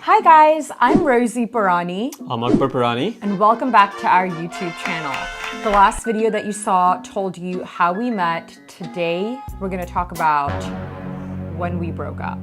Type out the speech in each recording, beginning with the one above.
Hi guys, I'm Rosy Parani I'm Akbar Parani. and welcome back to our YouTube channel. The last video that you saw told you how we met. Today, we're gonna talk about when we broke up.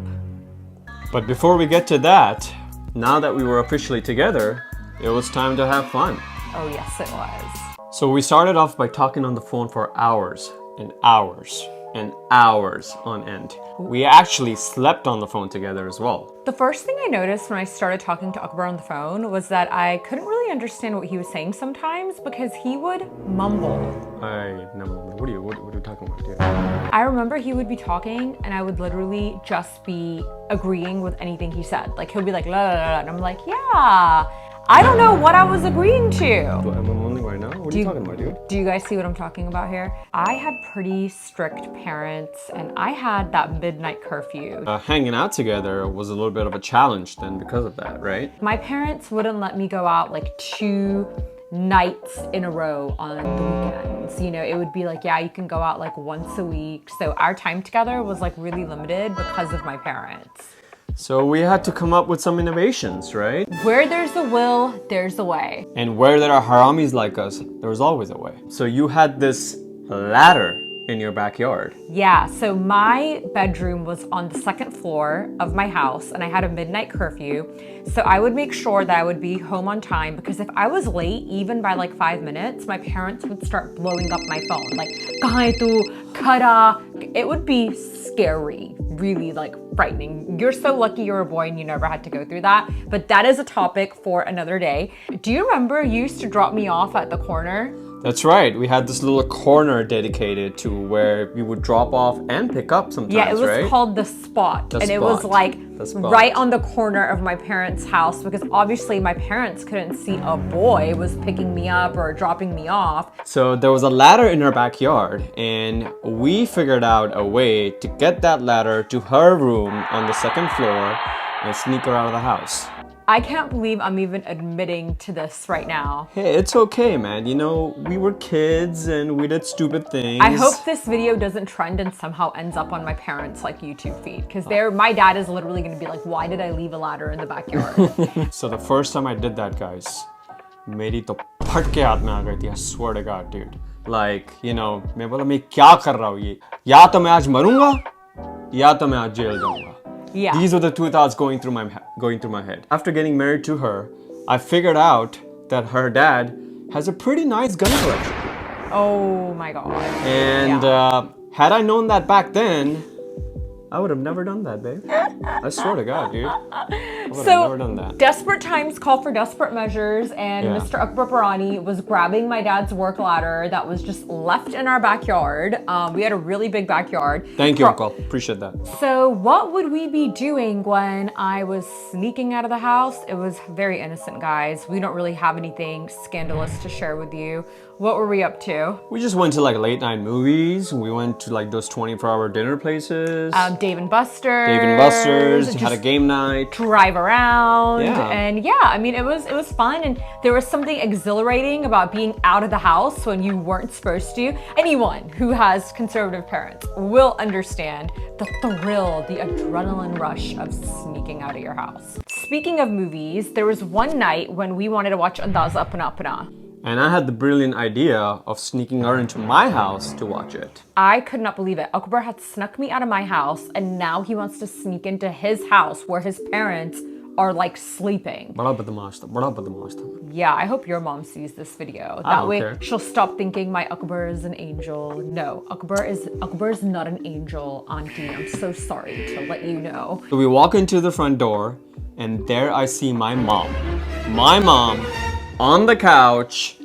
But before we get to that, now that we were officially together, it was time to have fun. Oh yes, it was. So we started off by talking on the phone for hours and hours and hours on end. We actually slept on the phone together as well. The first thing I noticed when I started talking to Akbar on the phone was that I couldn't really understand what he was saying sometimes because he would mumble. What are you talking about, dude? I remember he would be talking and I would literally just be agreeing with anything he said. Like he'll be like, la la la, la, and I'm like, yeah. I don't know what I was agreeing to. I'm mumbling right now? What are you talking about, dude? Do you guys see what I'm talking about here? I had pretty strict parents and I had that midnight curfew. Hanging out together was a little bit of a challenge then because of that, right? My parents wouldn't let me go out like 2 nights in a row on the weekends. You know, it would be like, yeah, you can go out like once a week. So our time together was like really limited because of my parents. So we had to come up with some innovations, right? Where there's a will, there's a way. And where there are haramis like us, there's always a way. So you had this ladder in your backyard. Yeah, so my bedroom was on the 2nd floor of my house and I had a midnight curfew. So I would make sure that I would be home on time because if I was late, even by like 5 minutes, my parents would start blowing up my phone. Like, kahan hai tu? Kara. It would be scary, really like frightening. You're so lucky you're a boy and you never had to go through that. But that is a topic for another day. Do you remember you used to drop me off at the corner? That's right. We had this little corner dedicated to where we would drop off and pick up sometimes, Yeah, it was right? called The Spot. The and it was Spot. like The Spot. right on the corner of my parents' house because obviously my parents couldn't see a boy was picking me up or dropping me off. So there was a ladder in our backyard and we figured out a way to get that ladder to her room on the 2nd floor and sneak her out of the house. I can't believe I'm even admitting to this right now. Hey, it's okay, man. You know, we were kids and we did stupid things. I hope this video doesn't trend and somehow ends up on my parents' like YouTube feed because my dad is literally gonna be like, why did I leave a ladder in the backyard? So the first time I did that, guys, मेरी तो फट के हाथ में आ गई थी. I swear to God, dude. Like, you know, मैं बोला मैं क्या कर रहा हूँ ये? या तो मैं आज मरूंगा, या तो मैं आज जेल जाऊंगा. Yeah. These were the two thoughts going through my head. After getting married to her, I figured out that her dad has a pretty nice gun collection. Oh my God. And Yeah. Had I known that back then, I would have never done that, babe. I swear to God, dude. I would have never done that. Desperate times call for desperate measures, and Yeah. Mr. Akbar Parani was grabbing my dad's work ladder that was just left in our backyard. We had a really big backyard. Thank you, Uncle. Appreciate that. So what would we be doing when I was sneaking out of the house? It was very innocent, guys. We don't really have anything scandalous to share with you. What were we up to? We just went to like late night movies. We went to like those 24-hour dinner places. Dave and Buster's. Dave and Buster's. Had a just game night. drive around. Yeah. And yeah, I mean, it was fun. And there was something exhilarating about being out of the house when you weren't supposed to. Anyone who has conservative parents will understand the thrill, the adrenaline rush of sneaking out of your house. Speaking of movies, there was one night when we wanted to watch Andaza Apna Apna. And I had the brilliant idea of sneaking her into my house to watch it. I could not believe it. Akbar had snuck me out of my house and now he wants to sneak into his house where his parents are like sleeping. बड़ा बदमाश था, बड़ा बदमाश था. Yeah, I hope your mom sees this video. I That don't way care. she'll stop thinking my Akbar is an angel. No, Akbar is not an angel, auntie. I'm so sorry to let you know. So we walk into the front door and there I see my mom. My mom on the couch,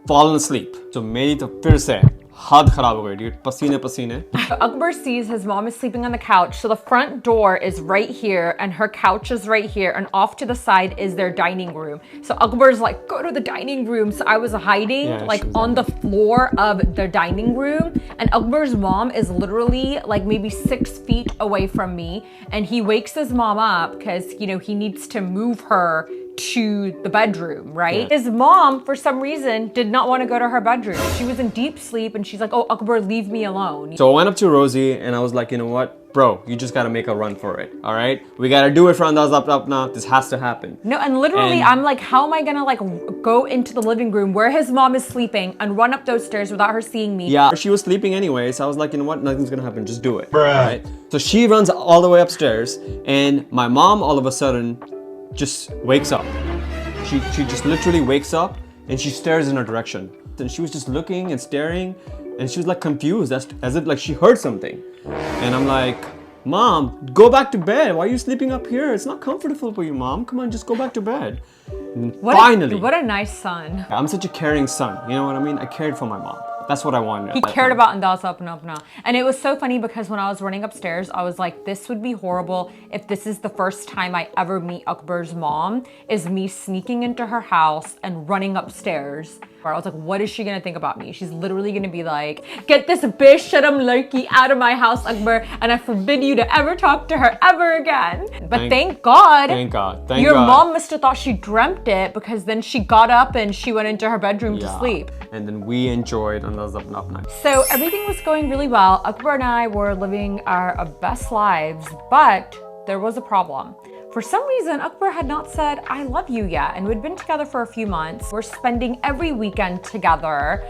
fallen asleep. So मेरी तो फिर से हाथ खराब हो गई, dude. पसीने पसीने. Akbar sees his mom is sleeping on the couch. So the front door is right here and her couch is right here. And off to the side is their dining room. So Akbar's like, go to the dining room. So I was hiding like on the floor of the dining room. And Akbar's mom is literally like maybe 6 feet away from me. And he wakes his mom up because, you know, he needs to move her to the bedroom, right? Yeah. His mom, for some reason, did not want to go to her bedroom. She was in deep sleep and she's like, oh, Akbar, leave me alone. So I went up to Rosy and I was like, you know what? bro, you just gotta make a run for it, all right? We gotta do it for Andaz Apna. This has to happen. No, and literally, I'm like, how am I gonna like go into the living room where his mom is sleeping and run up those stairs without her seeing me? Yeah, she was sleeping anyway, so I was like, you know what? Nothing's gonna happen. Just do it, right? So she runs all the way upstairs, and my mom all of a sudden just wakes up. She just literally wakes up and she stares in her direction. And she was just looking and staring, and she was like confused as if like she heard something. And I'm like, Mom, go back to bed. Why are you sleeping up here? It's not comfortable for you, Mom. Come on, just go back to bed. And finally. What a nice son. I'm such a caring son. You know what I mean? I cared for my mom. That's what I wanted. He cared about Andaz Apna. And it was so funny because when I was running upstairs, I was like, this would be horrible if this is the first time I ever meet Akbar's mom, is me sneaking into her house and running upstairs. I was like, what is she gonna think about me? She's literally gonna be like, get this Besharam Larki out of my house, Akbar, and I forbid you to ever talk to her ever again. But thank God. Thank God. Your mom must have thought she dreamt it, because then she got up and she went into her bedroom to sleep. And then we enjoyed Andaz Apna. So everything was going really well. Akbar and I were living our best lives, but there was a problem. For some reason, Akbar had not said, I love you yet. And we'd been together for a few months. We're spending every weekend together.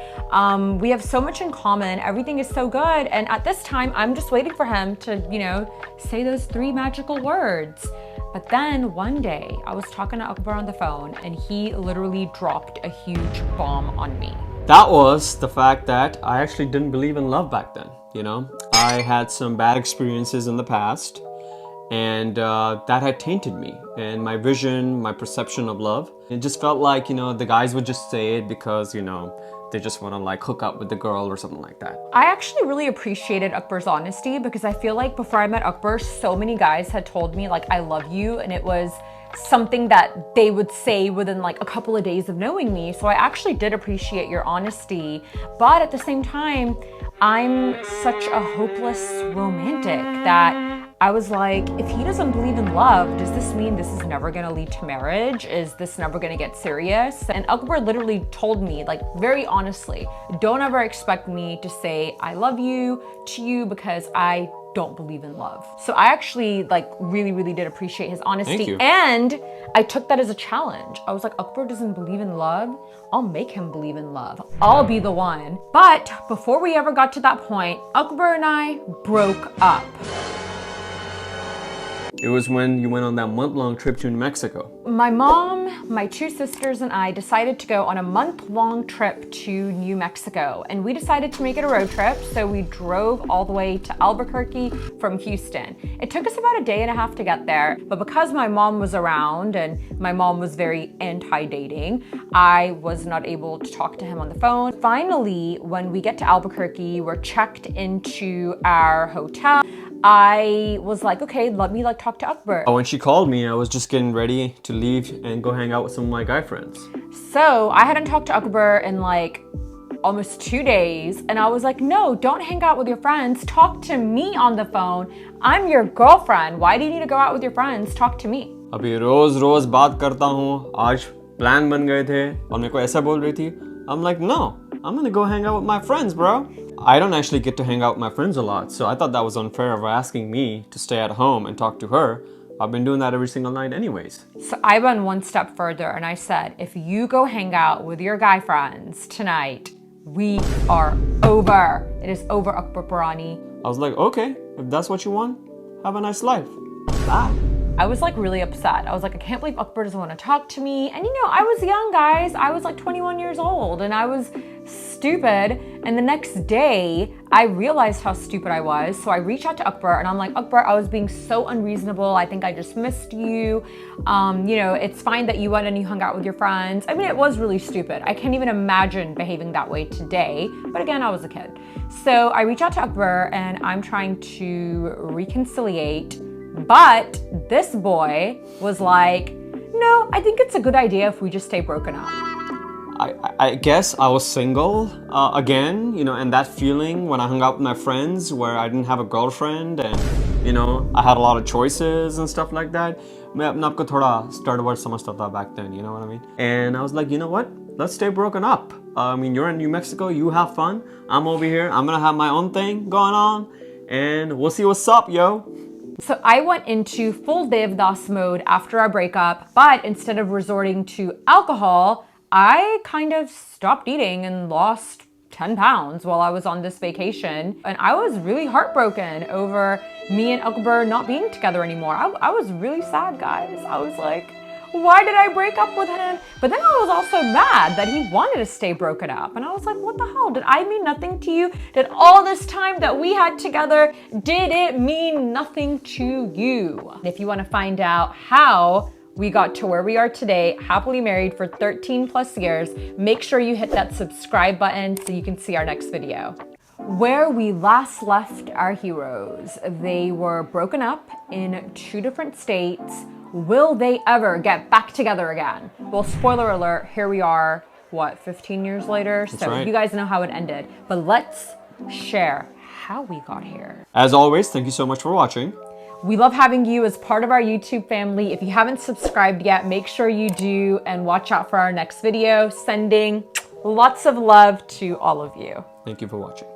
We have so much in common. Everything is so good. And at this time, I'm just waiting for him to, you know, say those 3 magical words. But then one day I was talking to Akbar on the phone and he literally dropped a huge bomb on me. That was the fact that I actually didn't believe in love back then, you know? I had some bad experiences in the past, and that had tainted me and my vision, my perception of love. It just felt like, you know, the guys would just say it because, you know, they just want to like hook up with the girl or something like that. I actually really appreciated Akbar's honesty, because I feel like before I met Akbar, so many guys had told me like, I love you, and it was something that they would say within like a couple of days of knowing me. So I actually did appreciate your honesty, but at the same time, I'm such a hopeless romantic that I was like, if he doesn't believe in love, does this mean this is never gonna lead to marriage? Is this never gonna get serious? And Akbar literally told me, like, very honestly, don't ever expect me to say I love you to you, because I don't believe in love. So I actually like really did appreciate his honesty. Thank you. And I took that as a challenge. I was like, Akbar doesn't believe in love. I'll make him believe in love. I'll be the one. But before we ever got to that point, Akbar and I broke up. It was when you went on that month-long trip to New Mexico. My mom, my 2 sisters, and I decided to go on a month-long trip to New Mexico, and we decided to make it a road trip, so we drove all the way to Albuquerque from Houston. It took us about a day and a half to get there, but because my mom was around and my mom was very anti-dating, I was not able to talk to him on the phone. Finally, when we get to Albuquerque, we're checked into our hotel. I was like, okay, let me like talk to Akbar. When she called me, I was just getting ready to leave and go hang out with some of my guy friends. So I hadn't talked to Akbar in like almost 2 days, and I was like, no, don't hang out with your friends. Talk to me on the phone. I'm your girlfriend. Why do you need to go out with your friends? Talk to me. अभी रोज बात करता हूँ. आज plan बन गए थे और मेरे को ऐसा बोल रही थी. I'm like, no, I'm gonna go hang out with my friends, bro. I don't actually get to hang out with my friends a lot, so I thought that was unfair of her asking me to stay at home and talk to her. I've been doing that every single night anyways. So I went one step further and I said, if you go hang out with your guy friends tonight, we are over. It is over, Akbar Parani. I was like, okay, if that's what you want, have a nice life. Bye. I was like really upset. I was like, I can't believe Akbar doesn't want to talk to me. And you know, I was young, guys. I was like 21 years old and I was stupid. And the next day, I realized how stupid I was. So I reached out to Akbar and I'm like, Akbar, I was being so unreasonable. I think I just missed you. You know, it's fine that you went and you hung out with your friends. I mean, it was really stupid. I can't even imagine behaving that way today. But again, I was a kid. So I reached out to Akbar and I'm trying to reconciliate. But this boy was like, no, I think it's a good idea if we just stay broken up. I guess I was single again, you know, and that feeling when I hung out with my friends where I didn't have a girlfriend and, you know, I had a lot of choices and stuff like that. मैं अपने आप को थोड़ा start समझता था back then, you know what I mean? And I was like, you know what? Let's stay broken up. I mean, you're in New Mexico, you have fun. I'm over here, I'm gonna have my own thing going on. and we'll see what's up, yo. So I went into full devdas mode after our breakup, but instead of resorting to alcohol, I kind of stopped eating and lost 10 pounds while I was on this vacation. And I was really heartbroken over me and Akbar not being together anymore. I was really sad, guys. I was like, why did I break up with him? But then I was also mad that he wanted to stay broken up. And I was like, what the hell? Did I mean nothing to you? Did all this time that we had together, did it mean nothing to you? If you want to find out how we got to where we are today, happily married for 13 plus years, make sure you hit that subscribe button so you can see our next video. Where we last left our heroes, they were broken up in 2 different states. Will they ever get back together again? Well, spoiler alert, here we are, what, 15 years later? That's so right. You guys know how it ended, but let's share how we got here. As always, thank you so much for watching. We love having you as part of our YouTube family. If you haven't subscribed yet, make sure you do and watch out for our next video. Sending lots of love to all of you. Thank you for watching.